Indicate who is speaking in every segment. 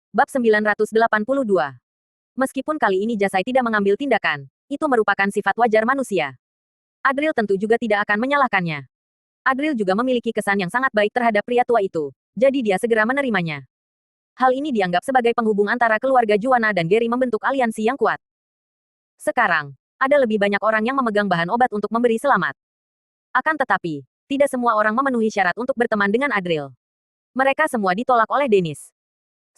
Speaker 1: Bab 982. Meskipun kali ini Jasai tidak mengambil tindakan, itu merupakan sifat wajar manusia. Adril tentu juga tidak akan menyalahkannya. Adril juga memiliki kesan yang sangat baik terhadap pria tua itu, jadi dia segera menerimanya. Hal ini dianggap sebagai penghubung antara keluarga Juana dan Gary membentuk aliansi yang kuat. Sekarang, ada lebih banyak orang yang memegang bahan obat untuk memberi selamat. Akan tetapi, tidak semua orang memenuhi syarat untuk berteman dengan Adril. Mereka semua ditolak oleh Dennis.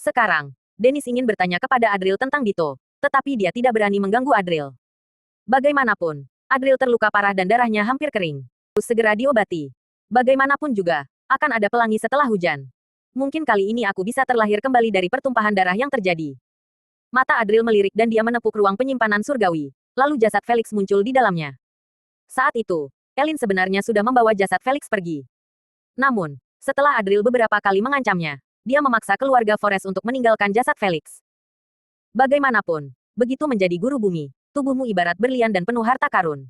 Speaker 1: Sekarang, Dennis ingin bertanya kepada Adril tentang Dito, tetapi dia tidak berani mengganggu Adril. Bagaimanapun, Adril terluka parah dan darahnya hampir kering. Harus segera diobati. Bagaimanapun juga, akan ada pelangi setelah hujan. Mungkin kali ini aku bisa terlahir kembali dari pertumpahan darah yang terjadi. Mata Adril melirik dan dia menepuk ruang penyimpanan surgawi. Lalu jasad Felix muncul di dalamnya. Saat itu, Elin sebenarnya sudah membawa jasad Felix pergi. Namun, setelah Adril beberapa kali mengancamnya, dia memaksa keluarga Forest untuk meninggalkan jasad Felix. Bagaimanapun, begitu menjadi guru bumi, tubuhmu ibarat berlian dan penuh harta karun.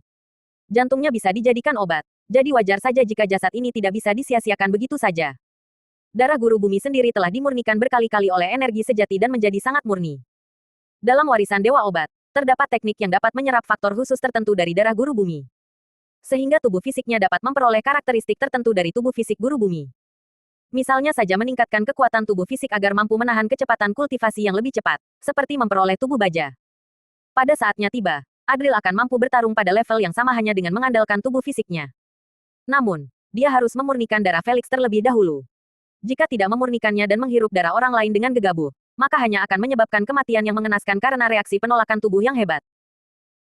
Speaker 1: Jantungnya bisa dijadikan obat, jadi wajar saja jika jasad ini tidak bisa disia-siakan begitu saja. Darah guru bumi sendiri telah dimurnikan berkali-kali oleh energi sejati dan menjadi sangat murni. Dalam warisan Dewa Obat, terdapat teknik yang dapat menyerap faktor khusus tertentu dari darah guru bumi. Sehingga tubuh fisiknya dapat memperoleh karakteristik tertentu dari tubuh fisik guru bumi. Misalnya saja meningkatkan kekuatan tubuh fisik agar mampu menahan kecepatan kultivasi yang lebih cepat, seperti memperoleh tubuh baja. Pada saatnya tiba, Adril akan mampu bertarung pada level yang sama hanya dengan mengandalkan tubuh fisiknya. Namun, dia harus memurnikan darah Felix terlebih dahulu. Jika tidak memurnikannya dan menghirup darah orang lain dengan gegabah, maka hanya akan menyebabkan kematian yang mengenaskan karena reaksi penolakan tubuh yang hebat.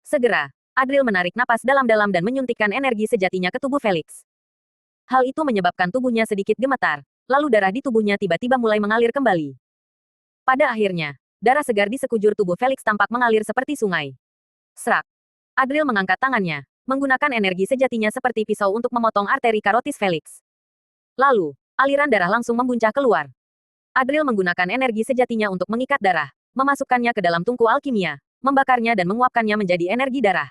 Speaker 1: Segera, Adril menarik napas dalam-dalam dan menyuntikkan energi sejatinya ke tubuh Felix. Hal itu menyebabkan tubuhnya sedikit gemetar, lalu darah di tubuhnya tiba-tiba mulai mengalir kembali. Pada akhirnya, darah segar di sekujur tubuh Felix tampak mengalir seperti sungai. Serak. Adril mengangkat tangannya, menggunakan energi sejatinya seperti pisau untuk memotong arteri karotis Felix. Lalu, aliran darah langsung membuncah keluar. Adril menggunakan energi sejatinya untuk mengikat darah, memasukkannya ke dalam tungku alkimia, membakarnya dan menguapkannya menjadi energi darah.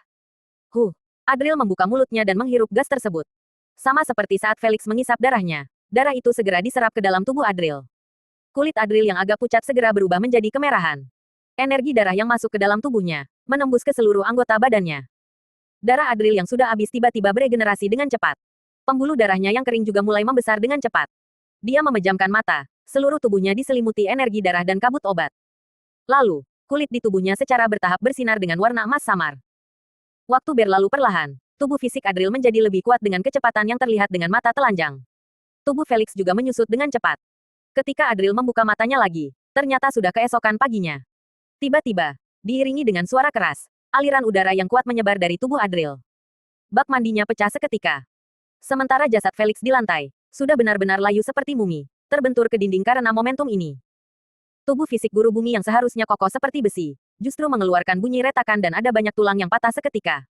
Speaker 1: Adril membuka mulutnya dan menghirup gas tersebut. Sama seperti saat Felix mengisap darahnya, darah itu segera diserap ke dalam tubuh Adril. Kulit Adril yang agak pucat segera berubah menjadi kemerahan. Energi darah yang masuk ke dalam tubuhnya, menembus ke seluruh anggota badannya. Darah Adril yang sudah habis tiba-tiba beregenerasi dengan cepat. Pembuluh darahnya yang kering juga mulai membesar dengan cepat. Dia memejamkan mata, seluruh tubuhnya diselimuti energi darah dan kabut obat. Lalu, kulit di tubuhnya secara bertahap bersinar dengan warna emas samar. Waktu berlalu perlahan, tubuh fisik Adril menjadi lebih kuat dengan kecepatan yang terlihat dengan mata telanjang. Tubuh Felix juga menyusut dengan cepat. Ketika Adril membuka matanya lagi, ternyata sudah keesokan paginya. Tiba-tiba, diiringi dengan suara keras, aliran udara yang kuat menyebar dari tubuh Adril. Bak mandinya pecah seketika. Sementara jasad Felix di lantai, sudah benar-benar layu seperti mumi, terbentur ke dinding karena momentum ini. Tubuh fisik guru bumi yang seharusnya kokoh seperti besi, justru mengeluarkan bunyi retakan dan ada banyak tulang yang patah seketika.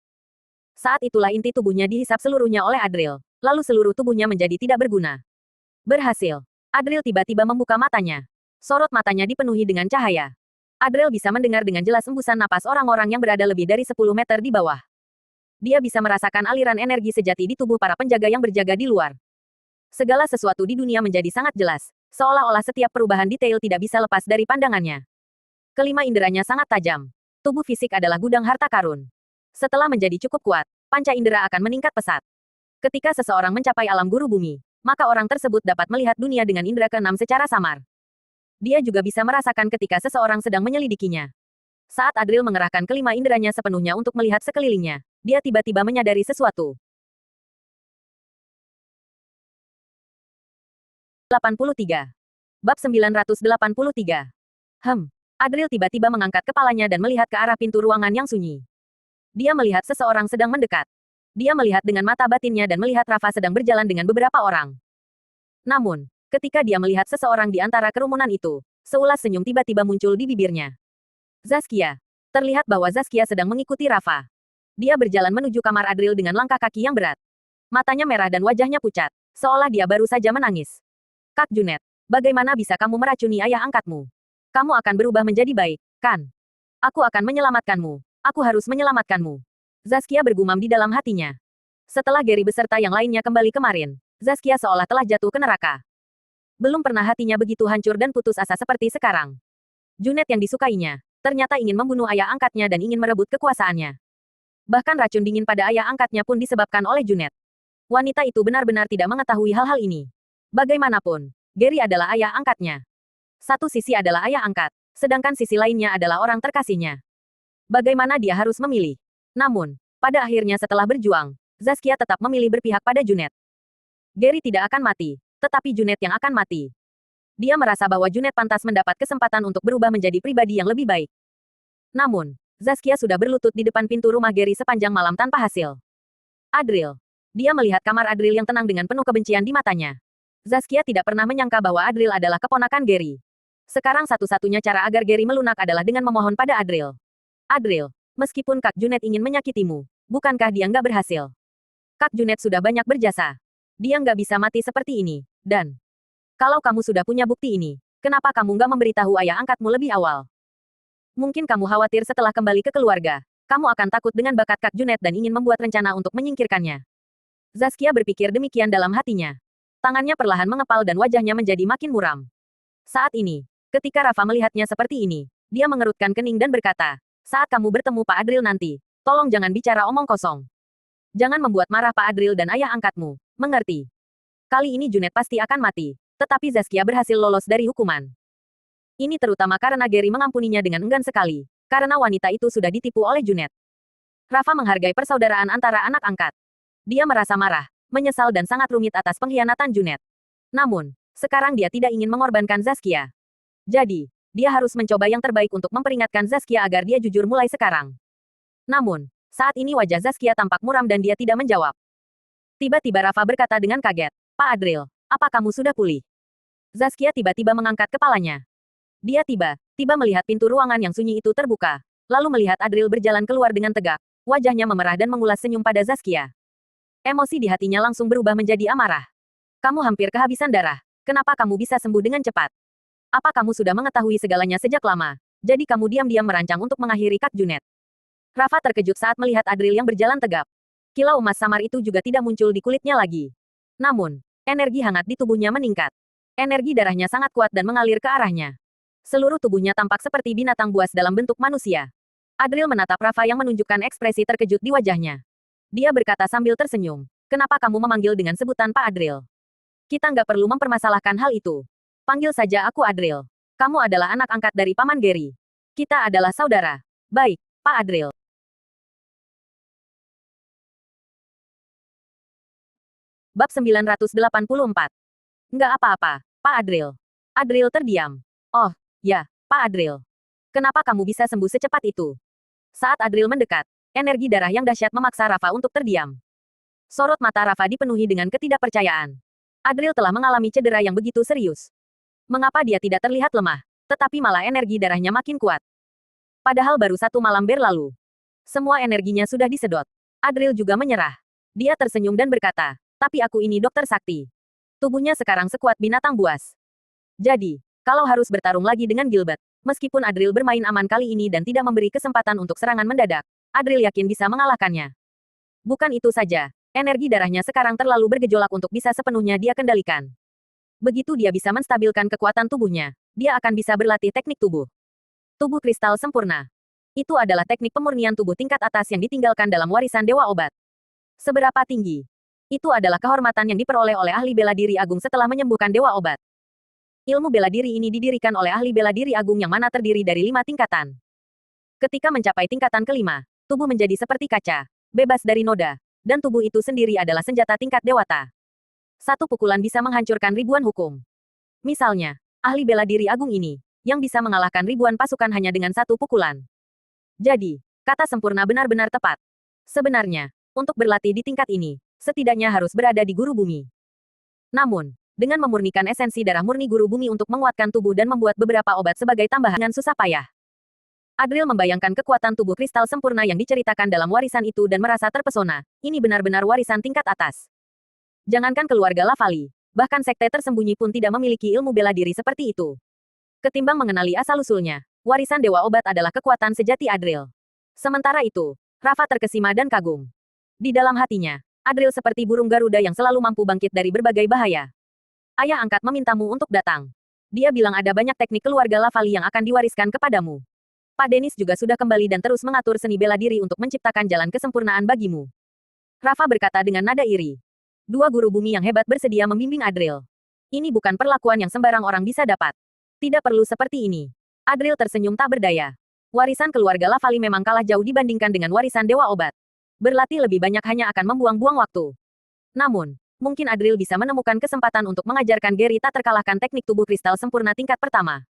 Speaker 1: Saat itulah inti tubuhnya dihisap seluruhnya oleh Adril, lalu seluruh tubuhnya menjadi tidak berguna. Berhasil. Adril tiba-tiba membuka matanya. Sorot matanya dipenuhi dengan cahaya. Adril bisa mendengar dengan jelas embusan napas orang-orang yang berada lebih dari 10 meter di bawah. Dia bisa merasakan aliran energi sejati di tubuh para penjaga yang berjaga di luar. Segala sesuatu di dunia menjadi sangat jelas, seolah-olah setiap perubahan detail tidak bisa lepas dari pandangannya. Kelima inderanya sangat tajam. Tubuh fisik adalah gudang harta karun. Setelah menjadi cukup kuat, panca indera akan meningkat pesat. Ketika seseorang mencapai alam guru bumi, maka orang tersebut dapat melihat dunia dengan indera keenam secara samar. Dia juga bisa merasakan ketika seseorang sedang menyelidikinya. Saat Adril mengerahkan kelima inderanya sepenuhnya untuk melihat sekelilingnya, dia tiba-tiba menyadari sesuatu. 83. Bab 983. Adril tiba-tiba mengangkat kepalanya dan melihat ke arah pintu ruangan yang sunyi. Dia melihat seseorang sedang mendekat. Dia melihat dengan mata batinnya dan melihat Rafa sedang berjalan dengan beberapa orang. Namun, ketika dia melihat seseorang di antara kerumunan itu, seulas senyum tiba-tiba muncul di bibirnya. Zaskia. Terlihat bahwa Zaskia sedang mengikuti Rafa. Dia berjalan menuju kamar Adril dengan langkah kaki yang berat. Matanya merah dan wajahnya pucat, seolah dia baru saja menangis. Kak Junet, bagaimana bisa kamu meracuni ayah angkatmu? Kamu akan berubah menjadi baik, kan? Aku akan menyelamatkanmu. Aku harus menyelamatkanmu. Zaskia bergumam di dalam hatinya. Setelah Gary beserta yang lainnya kembali kemarin, Zaskia seolah telah jatuh ke neraka. Belum pernah hatinya begitu hancur dan putus asa seperti sekarang. Junet yang disukainya, ternyata ingin membunuh ayah angkatnya dan ingin merebut kekuasaannya. Bahkan racun dingin pada ayah angkatnya pun disebabkan oleh Junet. Wanita itu benar-benar tidak mengetahui hal-hal ini. Bagaimanapun, Gary adalah ayah angkatnya. Satu sisi adalah ayah angkat, sedangkan sisi lainnya adalah orang terkasihnya. Bagaimana dia harus memilih? Namun, pada akhirnya setelah berjuang, Zaskia tetap memilih berpihak pada Junet. Gary tidak akan mati, tetapi Junet yang akan mati. Dia merasa bahwa Junet pantas mendapat kesempatan untuk berubah menjadi pribadi yang lebih baik. Namun, Zaskia sudah berlutut di depan pintu rumah Gary sepanjang malam tanpa hasil. Adril. Dia melihat kamar Adril yang tenang dengan penuh kebencian di matanya. Zaskia tidak pernah menyangka bahwa Adril adalah keponakan Gary. Sekarang satu-satunya cara agar Gary melunak adalah dengan memohon pada Adril. Adril, meskipun Kak Junet ingin menyakitimu, bukankah dia nggak berhasil? Kak Junet sudah banyak berjasa. Dia nggak bisa mati seperti ini. Dan, kalau kamu sudah punya bukti ini, kenapa kamu nggak memberitahu ayah angkatmu lebih awal? Mungkin kamu khawatir setelah kembali ke keluarga, kamu akan takut dengan bakat Kak Junet dan ingin membuat rencana untuk menyingkirkannya. Zaskia berpikir demikian dalam hatinya. Tangannya perlahan mengepal dan wajahnya menjadi makin muram. Saat ini, ketika Rafa melihatnya seperti ini, dia mengerutkan kening dan berkata, saat kamu bertemu Pak Adril nanti, tolong jangan bicara omong kosong. Jangan membuat marah Pak Adril dan ayah angkatmu, mengerti? Kali ini Junet pasti akan mati, tetapi Zaskia berhasil lolos dari hukuman. Ini terutama karena Gary mengampuninya dengan enggan sekali, karena wanita itu sudah ditipu oleh Junet. Rafa menghargai persaudaraan antara anak angkat. Dia merasa marah, menyesal dan sangat rumit atas pengkhianatan Junet. Namun, sekarang dia tidak ingin mengorbankan Zaskia. Jadi, dia harus mencoba yang terbaik untuk memperingatkan Zaskia agar dia jujur mulai sekarang. Namun, saat ini wajah Zaskia tampak muram dan dia tidak menjawab. Tiba-tiba Rafa berkata dengan kaget, Pak Adril, apa kamu sudah pulih? Zaskia tiba-tiba mengangkat kepalanya. Dia tiba-tiba melihat pintu ruangan yang sunyi itu terbuka, lalu melihat Adril berjalan keluar dengan tegak, wajahnya memerah dan mengulas senyum pada Zaskia. Emosi di hatinya langsung berubah menjadi amarah. Kamu hampir kehabisan darah, kenapa kamu bisa sembuh dengan cepat? Apa kamu sudah mengetahui segalanya sejak lama, jadi kamu diam-diam merancang untuk mengakhiri Kak Junet? Rafa terkejut saat melihat Adril yang berjalan tegap. Kilau emas samar itu juga tidak muncul di kulitnya lagi. Namun, energi hangat di tubuhnya meningkat. Energi darahnya sangat kuat dan mengalir ke arahnya. Seluruh tubuhnya tampak seperti binatang buas dalam bentuk manusia. Adril menatap Rafa yang menunjukkan ekspresi terkejut di wajahnya. Dia berkata sambil tersenyum, kenapa kamu memanggil dengan sebutan Pak Adril? Kita nggak perlu mempermasalahkan hal itu. Panggil saja aku Adril. Kamu adalah anak angkat dari Paman Gary. Kita adalah saudara. Baik, Pak Adril. Bab 984. Nggak apa-apa, Pak Adril. Adril terdiam. Oh, ya, Pak Adril. Kenapa kamu bisa sembuh secepat itu? Saat Adril mendekat, energi darah yang dahsyat memaksa Rafa untuk terdiam. Sorot mata Rafa dipenuhi dengan ketidakpercayaan. Adril telah mengalami cedera yang begitu serius. Mengapa dia tidak terlihat lemah, tetapi malah energi darahnya makin kuat? Padahal baru satu malam berlalu. Semua energinya sudah disedot. Adril juga menyerah. Dia tersenyum dan berkata, tapi aku ini dokter sakti. Tubuhnya sekarang sekuat binatang buas. Jadi, kalau harus bertarung lagi dengan Gilbert, meskipun Adril bermain aman kali ini dan tidak memberi kesempatan untuk serangan mendadak, Adril yakin bisa mengalahkannya. Bukan itu saja, energi darahnya sekarang terlalu bergejolak untuk bisa sepenuhnya dia kendalikan. Begitu dia bisa menstabilkan kekuatan tubuhnya, dia akan bisa berlatih teknik tubuh. Tubuh kristal sempurna. Itu adalah teknik pemurnian tubuh tingkat atas yang ditinggalkan dalam warisan Dewa Obat. Seberapa tinggi? Itu adalah kehormatan yang diperoleh oleh ahli bela diri agung setelah menyembuhkan Dewa Obat. Ilmu bela diri ini didirikan oleh ahli bela diri agung yang mana terdiri dari 5 tingkatan. Ketika mencapai tingkatan kelima, tubuh menjadi seperti kaca, bebas dari noda, dan tubuh itu sendiri adalah senjata tingkat dewata. Satu pukulan bisa menghancurkan ribuan hukum. Misalnya, ahli bela diri agung ini, yang bisa mengalahkan ribuan pasukan hanya dengan satu pukulan. Jadi, kata sempurna benar-benar tepat. Sebenarnya, untuk berlatih di tingkat ini, setidaknya harus berada di guru bumi. Namun, dengan memurnikan esensi darah murni guru bumi untuk menguatkan tubuh dan membuat beberapa obat sebagai tambahan dengan susah payah. Adril membayangkan kekuatan tubuh kristal sempurna yang diceritakan dalam warisan itu dan merasa terpesona. Ini benar-benar warisan tingkat atas. Jangankan keluarga Lavali, bahkan sekte tersembunyi pun tidak memiliki ilmu bela diri seperti itu. Ketimbang mengenali asal-usulnya, warisan Dewa Obat adalah kekuatan sejati Adril. Sementara itu, Rafa terkesima dan kagum. Di dalam hatinya, Adril seperti burung Garuda yang selalu mampu bangkit dari berbagai bahaya. Ayah angkat memintamu untuk datang. Dia bilang ada banyak teknik keluarga Lavali yang akan diwariskan kepadamu. Pak Dennis juga sudah kembali dan terus mengatur seni bela diri untuk menciptakan jalan kesempurnaan bagimu. Rafa berkata dengan nada iri. Dua guru bumi yang hebat bersedia membimbing Adril. Ini bukan perlakuan yang sembarang orang bisa dapat. Tidak perlu seperti ini. Adril tersenyum tak berdaya. Warisan keluarga Lavali memang kalah jauh dibandingkan dengan warisan Dewa Obat. Berlatih lebih banyak hanya akan membuang-buang waktu. Namun, mungkin Adril bisa menemukan kesempatan untuk mengajarkan Gary tak terkalahkan teknik tubuh kristal sempurna tingkat pertama.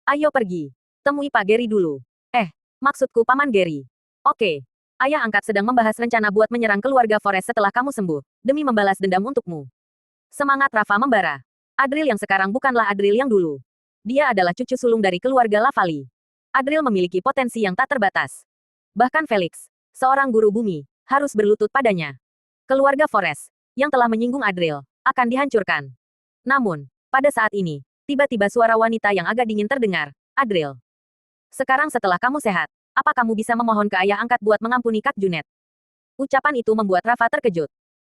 Speaker 1: Ayo pergi. Temui Pak Gary dulu. Maksudku Paman Gary. Oke. Ayah angkat sedang membahas rencana buat menyerang keluarga Forest setelah kamu sembuh, demi membalas dendam untukmu. Semangat Rafa membara. Adril yang sekarang bukanlah Adril yang dulu. Dia adalah cucu sulung dari keluarga Lavali. Adril memiliki potensi yang tak terbatas. Bahkan Felix, seorang guru bumi, harus berlutut padanya. Keluarga Forest, yang telah menyinggung Adril, akan dihancurkan. Namun, pada saat ini, tiba-tiba suara wanita yang agak dingin terdengar. Adril. Sekarang setelah kamu sehat, apa kamu bisa memohon ke ayah angkat buat mengampuni Kak Junet? Ucapan itu membuat Rafa terkejut.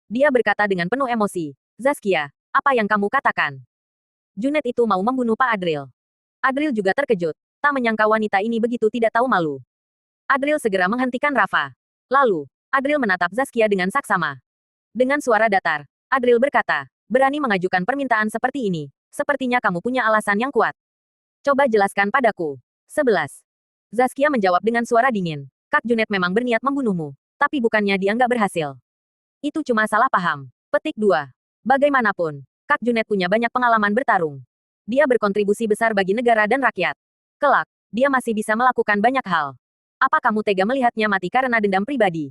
Speaker 1: Dia berkata dengan penuh emosi. Zaskia, apa yang kamu katakan? Junet itu mau membunuh Pak Adril. Adril juga terkejut. Tak menyangka wanita ini begitu tidak tahu malu. Adril segera menghentikan Rafa. Lalu, Adril menatap Zaskia dengan saksama. Dengan suara datar, Adril berkata, berani mengajukan permintaan seperti ini. Sepertinya kamu punya alasan yang kuat. Coba jelaskan padaku. 11. Zaskia menjawab dengan suara dingin. Kak Junet memang berniat membunuhmu. Tapi bukannya dia nggak berhasil. Itu cuma salah paham. Petik 2. Bagaimanapun, Kak Junet punya banyak pengalaman bertarung. Dia berkontribusi besar bagi negara dan rakyat. Kelak, dia masih bisa melakukan banyak hal. Apa kamu tega melihatnya mati karena dendam pribadi?